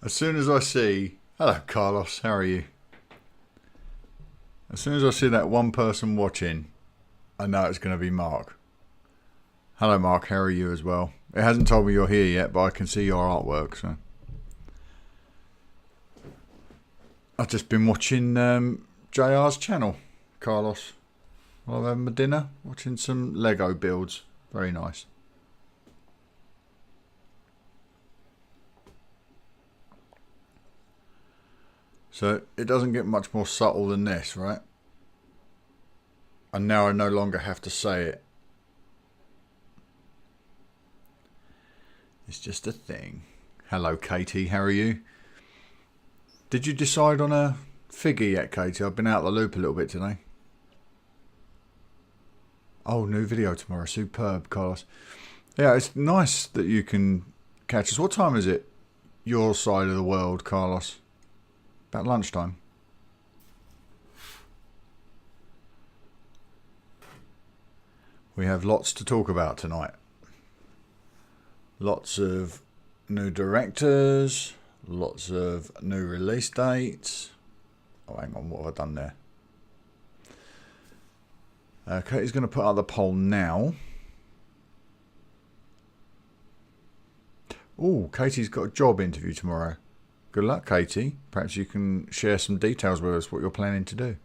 As soon as I see, hello Carlos, how are you? As soon as I see that one person watching, I know it's going to be Mark. Hello Mark, how are you as well? It hasn't told me you're here yet, but I can see your artwork. So I've just been watching JR's channel, Carlos. While I'm having my dinner, watching some Lego builds. Very nice. So it doesn't get much more subtle than this, right? And now I no longer have to say it. It's just a thing. Hello Katie, how are you? Did you decide on a figure yet, Katie? I've been out of the loop a little bit today. Oh, new video tomorrow. Superb, Carlos. Yeah, it's nice that you can catch us. What time is it? Your side of the world, Carlos? About lunchtime. We have lots to talk about tonight. Lots of new directors. Lots of new release dates. Oh, hang on. What have I done there? Katie's going to put out the poll now. Oh, Katie's got a job interview tomorrow. Good luck, Katie. Perhaps you can share some details with us what you're planning to do.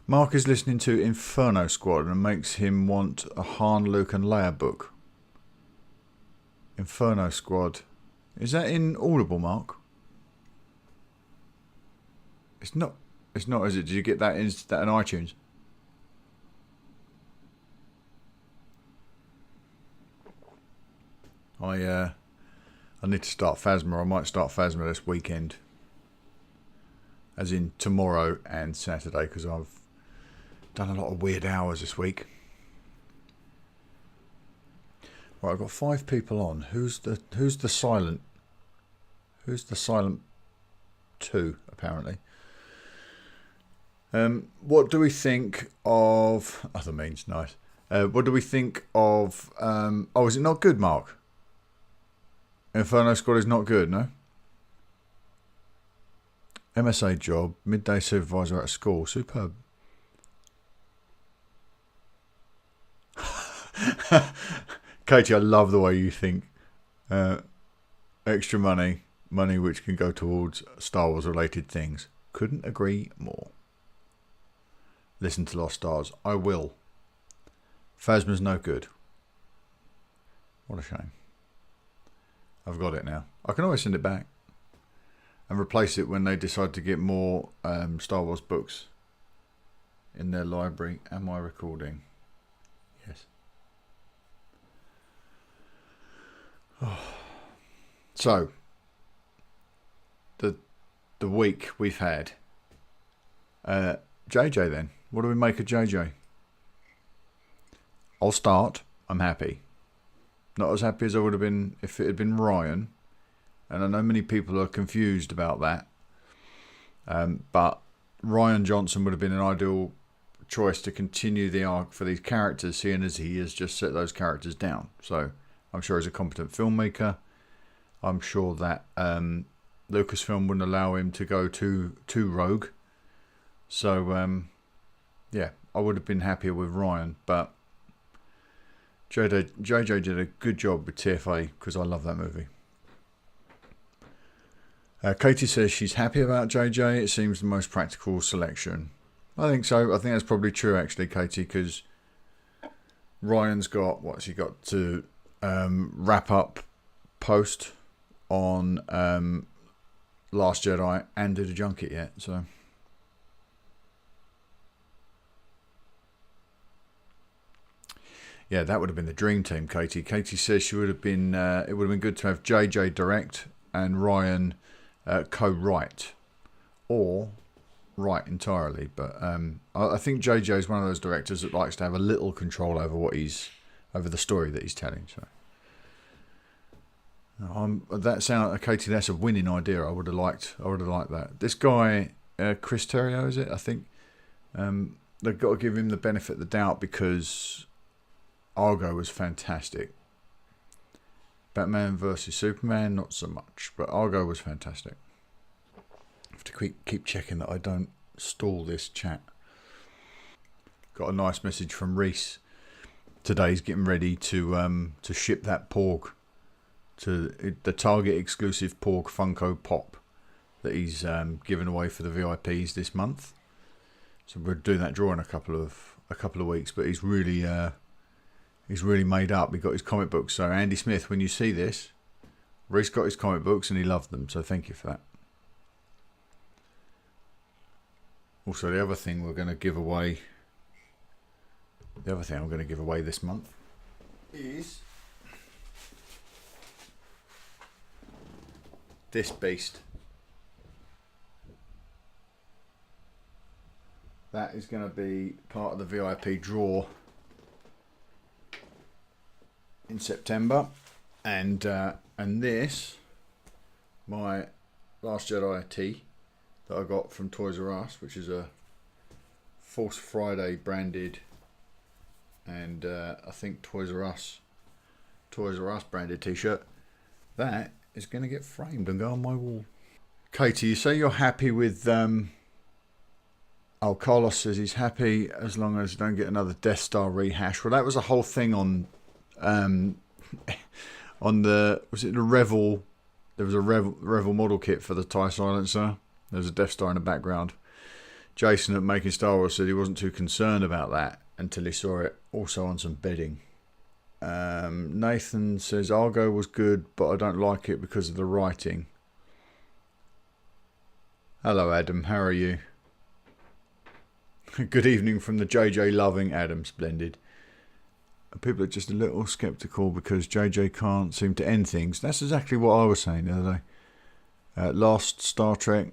Mark is listening to Inferno Squad and makes him want a Han, Luke and Leia book. Inferno Squad. Is that in Audible, Mark? It's not, is it? Did you get that in iTunes? I need to start Phasma. I might start Phasma this weekend. As in tomorrow and Saturday, because I've done a lot of weird hours this week. Right, I've got 5 people on. Who's the silent? Who's the silent 2, apparently? What do we think of other means? Nice. What do we think of oh, is it not good, Mark? Inferno Squad is not good, no? MSA job, midday supervisor at a school. Superb. Katie, I love the way you think. Extra money which can go towards Star Wars related things. Couldn't agree more. Listen to Lost Stars. I will. Phasma's no good. What a shame. I've got it now. I can always send it back and replace it when they decide to get more Star Wars books in their library. Am I recording? Yes. Oh. So, the week we've had. JJ then. What do we make of JJ? I'll start. I'm happy. Not as happy as I would have been if it had been Ryan. And I know many people are confused about that. But Ryan Johnson would have been an ideal choice to continue the arc for these characters, seeing as he has just set those characters down. So I'm sure he's a competent filmmaker. I'm sure that Lucasfilm wouldn't allow him to go too rogue. So, yeah, I would have been happier with Ryan. But JJ did a good job with TFA because I love that movie. Katie says she's happy about JJ. It seems the most practical selection. I think so. I think that's probably true, actually, Katie, because Ryan's got, what's he got to wrap up post on Last Jedi and do the junket yet. So, yeah, that would have been the dream team, Katie. Katie says she would have been. It would have been good to have JJ direct and Ryan co-write, or write entirely. But I think JJ is one of those directors that likes to have a little control over over the story that he's telling. So, Katie, that's a winning idea. I would have liked that. This guy, Chris Terrio, is it? I think they've got to give him the benefit of the doubt because Argo was fantastic. Batman versus Superman, not so much. But Argo was fantastic. I have to keep checking that I don't stall this chat. Got a nice message from Reese. Today he's getting ready to ship that Prog to the Target exclusive Prog Funko Pop that he's giving away for the VIPs this month. So we'll do that draw in a couple of weeks. But he's really made up. He got his comic books. So Andy Smith, when you see this, Reese got his comic books and he loved them. So thank you for that. Also, the other thing we're going to give away. The other thing I'm going to give away this month is this beast. That is going to be part of the VIP draw in September, and this, my Last Jedi tee that I got from Toys R Us, which is a Force Friday branded, and I think Toys R Us branded t-shirt. That is going to get framed and go on my wall. Katie, you say you're happy with Carlos says he's happy as long as you don't get another Death Star rehash. Well, that was a whole thing on the, was it the Revel? There was a Revel model kit for the TIE Silencer. There was a Death Star in the background. Jason at Making Star Wars said he wasn't too concerned about that until he saw it also on some bedding. Nathan says Argo was good, but I don't like it because of the writing. Hello Adam, how are you? Good evening from the JJ loving Adam, splendid. People are just a little sceptical because JJ can't seem to end things. That's exactly what I was saying the other day. Last Star Trek,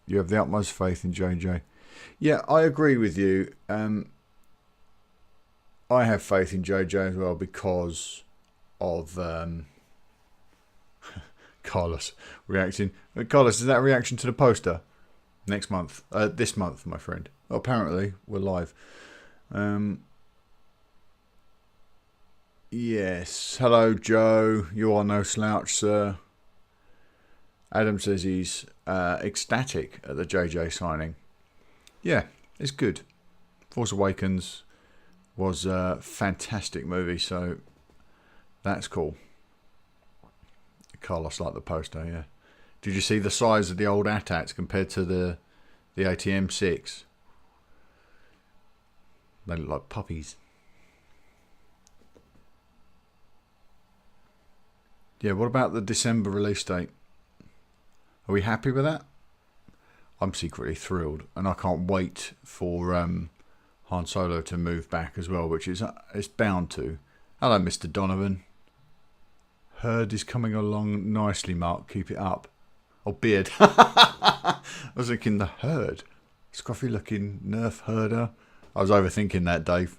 you have the utmost faith in JJ. Yeah, I agree with you. I have faith in JJ as well because of Carlos reacting. Carlos, is that a reaction to the poster? Next month. This month, my friend. Well, apparently, we're live. Yes. Hello, Joe. You are no slouch, sir. Adam says he's ecstatic at the JJ signing. Yeah, it's good. Force Awakens was a fantastic movie, so that's cool. Carlos liked the poster, yeah. Did you see the size of the old AT-ATs compared to the ATM-6? They look like puppies. Yeah, what about the December release date? Are we happy with that? I'm secretly thrilled, and I can't wait for Han Solo to move back as well, which is it's bound to. Hello, Mr. Donovan. Herd is coming along nicely, Mark. Keep it up. Oh, beard. I was thinking the herd. Scruffy looking Nerf herder. I was overthinking that, Dave.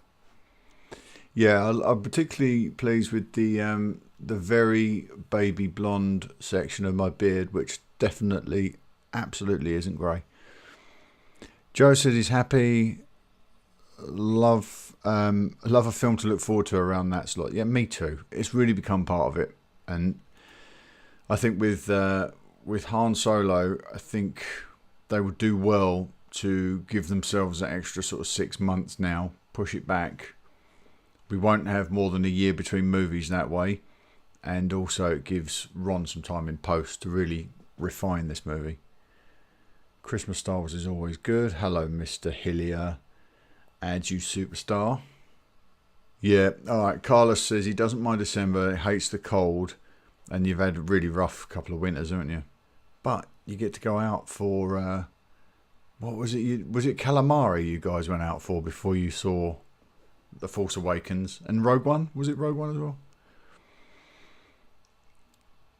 Yeah, I'm particularly pleased with the very baby blonde section of my beard, which definitely, absolutely isn't grey. Joe says he's happy. Love a film to look forward to around that slot. Yeah, me too. It's really become part of it, and I think with Han Solo, I think they would do well to give themselves that extra sort of 6 months now. Push it back. We won't have more than a year between movies that way, and also it gives Ron some time in post to really refine this movie. Christmas Star Wars is always good. Hello, Mr. Hillier. Add you superstar. Yeah, alright. Carlos says he doesn't mind December, he hates the cold, and you've had a really rough couple of winters, haven't you? But you get to go out for what was it? Was it Calamari you guys went out for before you saw The Force Awakens and Rogue One? Was it Rogue One as well?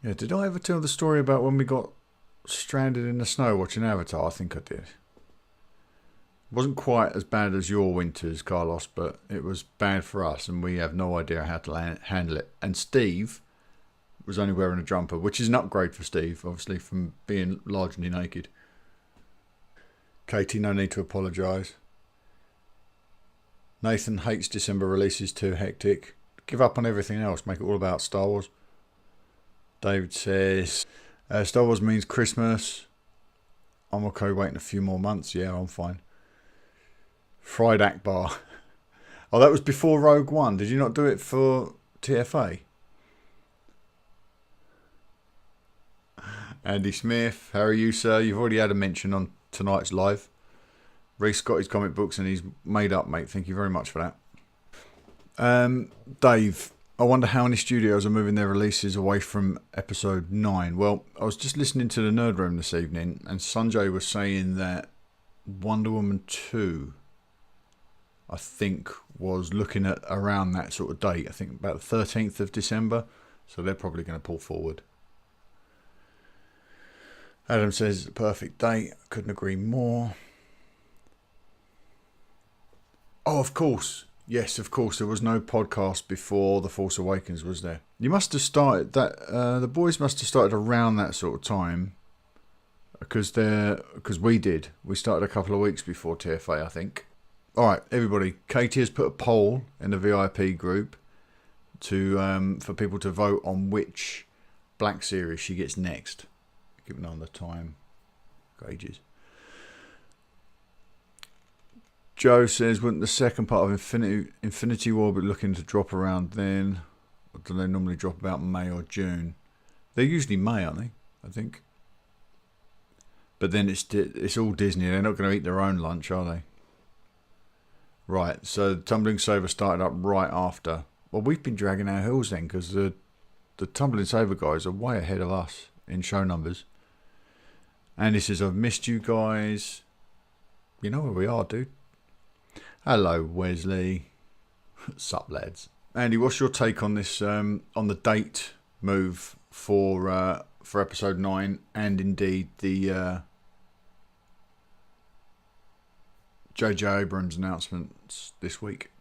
Yeah, did I ever tell the story about when we got stranded in the snow watching Avatar? I think I did. It wasn't quite as bad as your winters, Carlos, but it was bad for us, and we have no idea how to handle it. And Steve was only wearing a jumper, which is an upgrade for Steve, obviously, from being largely naked. Katie, no need to apologise. Nathan hates December releases, too hectic. Give up on everything else, make it all about Star Wars. David says, Star Wars means Christmas. I'm okay waiting a few more months. Yeah, I'm fine. Fried Akbar. Oh, that was before Rogue One. Did you not do it for TFA? Andy Smith, how are you, sir? You've already had a mention on tonight's live. Reese got his comic books and he's made up, mate. Thank you very much for that. Dave, I wonder how many studios are moving their releases away from episode 9. Well, I was just listening to the Nerd Room this evening and Sanjay was saying that Wonder Woman 2, I think, was looking at around that sort of date. I think about the 13th of December. So they're probably going to pull forward. Adam says, perfect date. Couldn't agree more. Oh, of course. Yes, of course. There was no podcast before The Force Awakens, was there? You must have started that. The boys must have started around that sort of time. Because we did. We started a couple of weeks before TFA, I think. All right, everybody. Katie has put a poll in the VIP group for people to vote on which Black series she gets next. Keep an eye on the time. Got ages. Joe says, wouldn't the second part of Infinity War be looking to drop around then? Or do they normally drop about May or June? They're usually May, aren't they? I think. But then it's all Disney. They're not going to eat their own lunch, are they? Right, so Tumbling Saber started up right after. Well, we've been dragging our heels then because the Tumbling Saber guys are way ahead of us in show numbers. And he says, I've missed you guys. You know where we are, dude. Hello, Wesley. Sup, lads. Andy, what's your take on this, on the date move for episode 9 and indeed the J.J. Abrams announcements this week?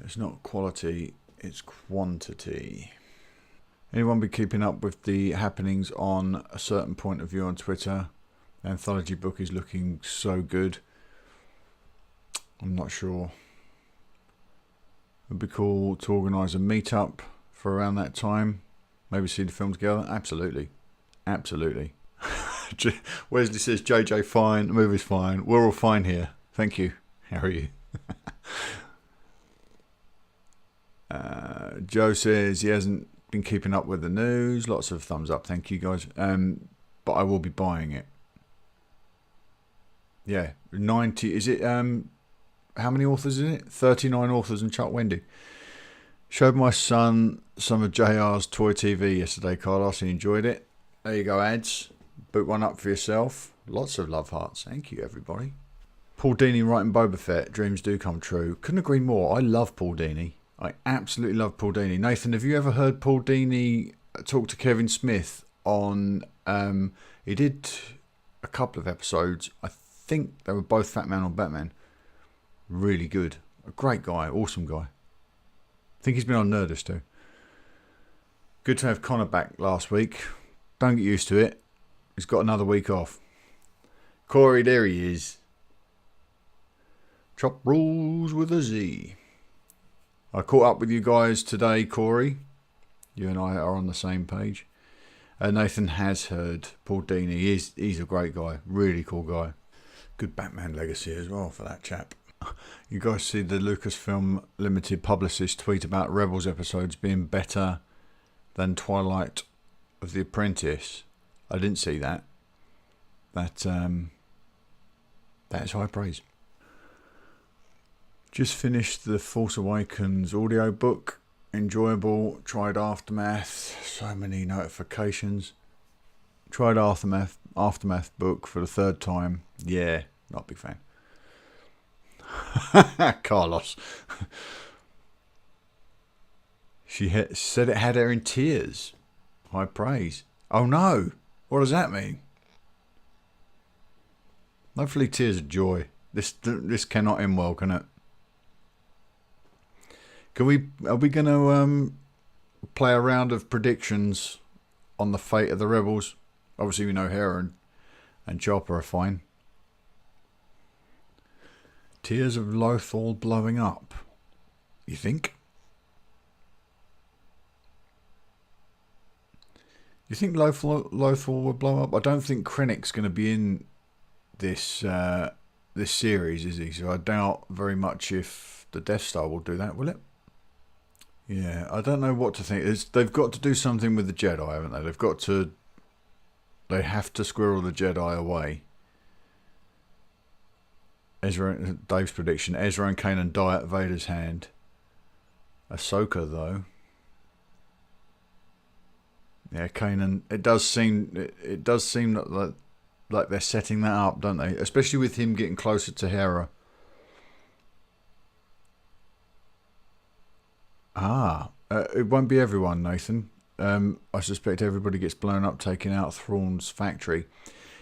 It's not quality, it's quantity. Anyone be keeping up with the happenings on A Certain Point of View on Twitter? The anthology book is looking so good. I'm not sure. It would be cool to organise a meet-up for around that time. Maybe see the film together. Absolutely. Absolutely. Wesley says, JJ fine, the movie's fine. We're all fine here. Thank you. How are you? Joe says he hasn't been keeping up with the news. Lots of thumbs up. Thank you, guys. But I will be buying it. Yeah. 90. Is it... how many authors is it? 39 authors and Chuck Wendy. Showed my son some of JR's Toy TV yesterday, Carlos. He enjoyed it. There you go, ads. Boot one up for yourself. Lots of love hearts. Thank you, everybody. Paul Dini writing Boba Fett. Dreams do come true. Couldn't agree more. I love Paul Dini. I absolutely love Paul Dini. Nathan, have you ever heard Paul Dini talk to Kevin Smith on... he did a couple of episodes. I think they were both Fat Man on Batman. Really good. A great guy. Awesome guy. I think he's been on Nerdist too. Good to have Connor back last week. Don't get used to it. He's got another week off. Corey, there he is. Chop rules with a Z. I caught up with you guys today, Corey. You and I are on the same page. Nathan has heard Paul Dini. He's a great guy. Really cool guy. Good Batman legacy as well for that chap. You guys see the Lucasfilm Limited publicist tweet about Rebels episodes being better than Twilight of the Apprentice? I didn't see that. That is high praise. Just finished the Force Awakens audiobook. Enjoyable. Tried Aftermath. So many notifications. Tried Aftermath book for the third time. Yeah, not a big fan. Carlos. She said it had her in tears. High praise. Oh no. What does that mean? Hopefully tears of joy. This cannot end well, can it? Are we going to play a round of predictions on the fate of the Rebels? Obviously we know Hera and Chopper are fine. Tears of Lothal blowing up. You think? You think Lothal will blow up? I don't think Krennic's going to be in this this series, is he? So I doubt very much if the Death Star will do that, will it? Yeah, I don't know what to think. They've got to do something with the Jedi, haven't they? They have to squirrel the Jedi away. Dave's prediction: Ezra and Kanan die at Vader's hand. Ahsoka, though. Yeah, Kanan. It does seem like they're setting that up, don't they? Especially with him getting closer to Hera. It won't be everyone, Nathan. I suspect everybody gets blown up taking out Thrawn's factory.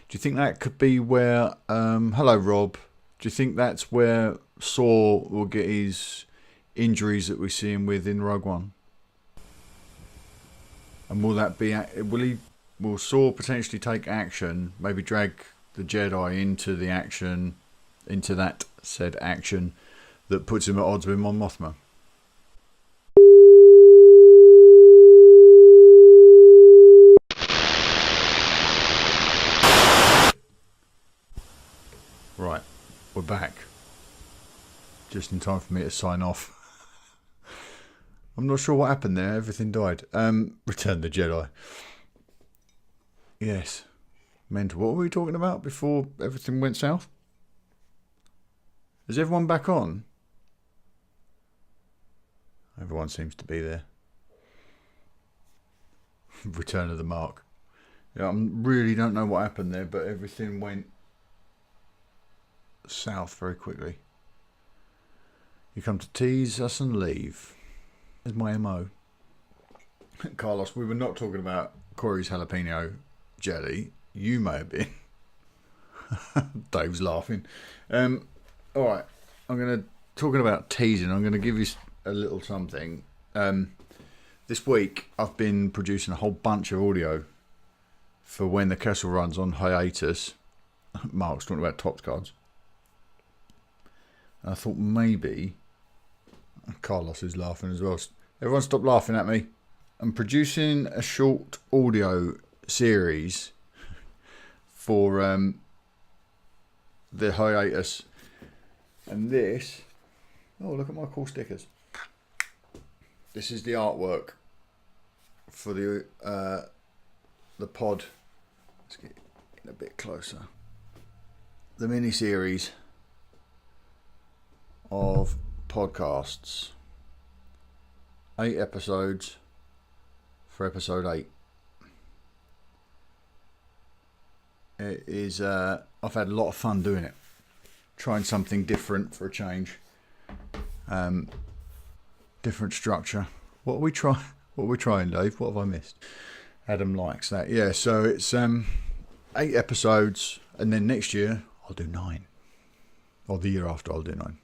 Do you think that could be where... hello, Rob. Do you think that's where Saw will get his injuries that we see him with in Rogue One? And will that be... Will Saw potentially take action, maybe drag the Jedi into the action, into that said action, that puts him at odds with Mon Mothma? Right, we're back. Just in time for me to sign off. I'm not sure what happened there. Everything died. Return the Jedi. Yes. Mental. What were we talking about before everything went south? Is everyone back on? Everyone seems to be there. Return of the Mark. Yeah, I really don't know what happened there, but everything went south very quickly. You come to tease us and leave. There's my MO. Carlos, we were not talking about Corey's jalapeno jelly. You may have been. Dave's laughing. Alright, I'm going to, talking about teasing, I'm going to give you a little something. This week I've been producing a whole bunch of audio for when the Kessel Run's on hiatus. Mark's talking about Topps cards. And I thought maybe... Carlos is laughing as well. Everyone stop laughing at me. I'm producing a short audio series for the hiatus. And this... Oh, look at my cool stickers. This is the artwork for the pod. Let's get a bit closer. The mini-series of podcasts. 8 episodes for episode 8. It is, I've had a lot of fun doing it. Trying something different for a change. Different structure. What are we trying, Dave? What have I missed? Adam likes that. Yeah, so it's 8 episodes, and then next year I'll do 9. Or the year after I'll do 9.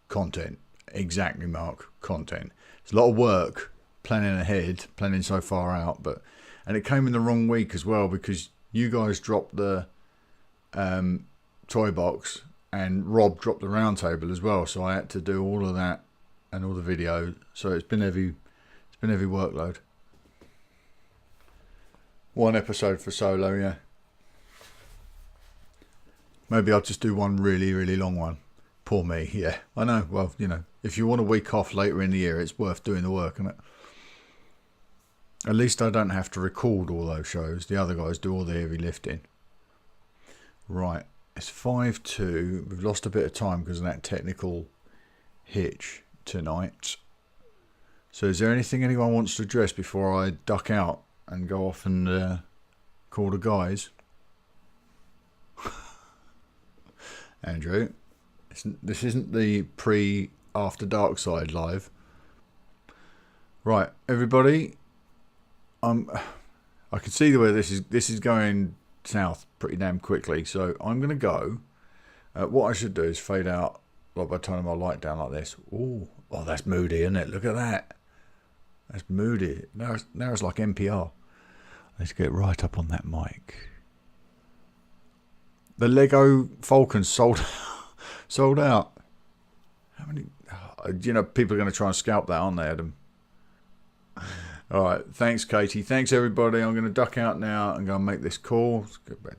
Content. Exactly, Mark. Content. It's a lot of work planning ahead, planning so far out, and it came in the wrong week as well because you guys dropped the toy box and Rob dropped the round table as well, so I had to do all of that and all the video. So it's been heavy workload. 1 episode for solo, yeah. Maybe I'll just do one really, really long one. Poor me, yeah. I know, well, you know, if you want a week off later in the year, it's worth doing the work, isn't it? At least I don't have to record all those shows. The other guys do all the heavy lifting. Right, it's 5-2. We've lost a bit of time because of that technical hitch tonight. So is there anything anyone wants to address before I duck out and go off and call the guys? Andrew, this isn't the pre-after dark side live. Right, everybody. I can see the way this is going south pretty damn quickly. So I'm going to go. What I should do is fade out by turning my light down like this. Oh, that's moody, isn't it? Look at that. That's moody. Now it's like NPR. Let's get right up on that mic. The Lego Falcon sold out. How many? You know, people are going to try and scalp that, aren't they, Adam? All right. Thanks, Katie. Thanks, everybody. I'm going to duck out now and go and make this call. Let's go back,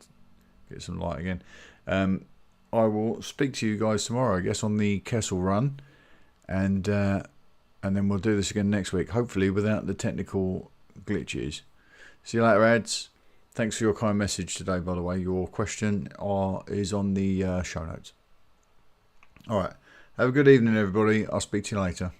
get some light again. I will speak to you guys tomorrow, I guess, on the Kessel run. And then we'll do this again next week, hopefully without the technical glitches. See you later, ads. Thanks for your kind message today, by the way. Your question is on the show notes. All right. Have a good evening, everybody. I'll speak to you later.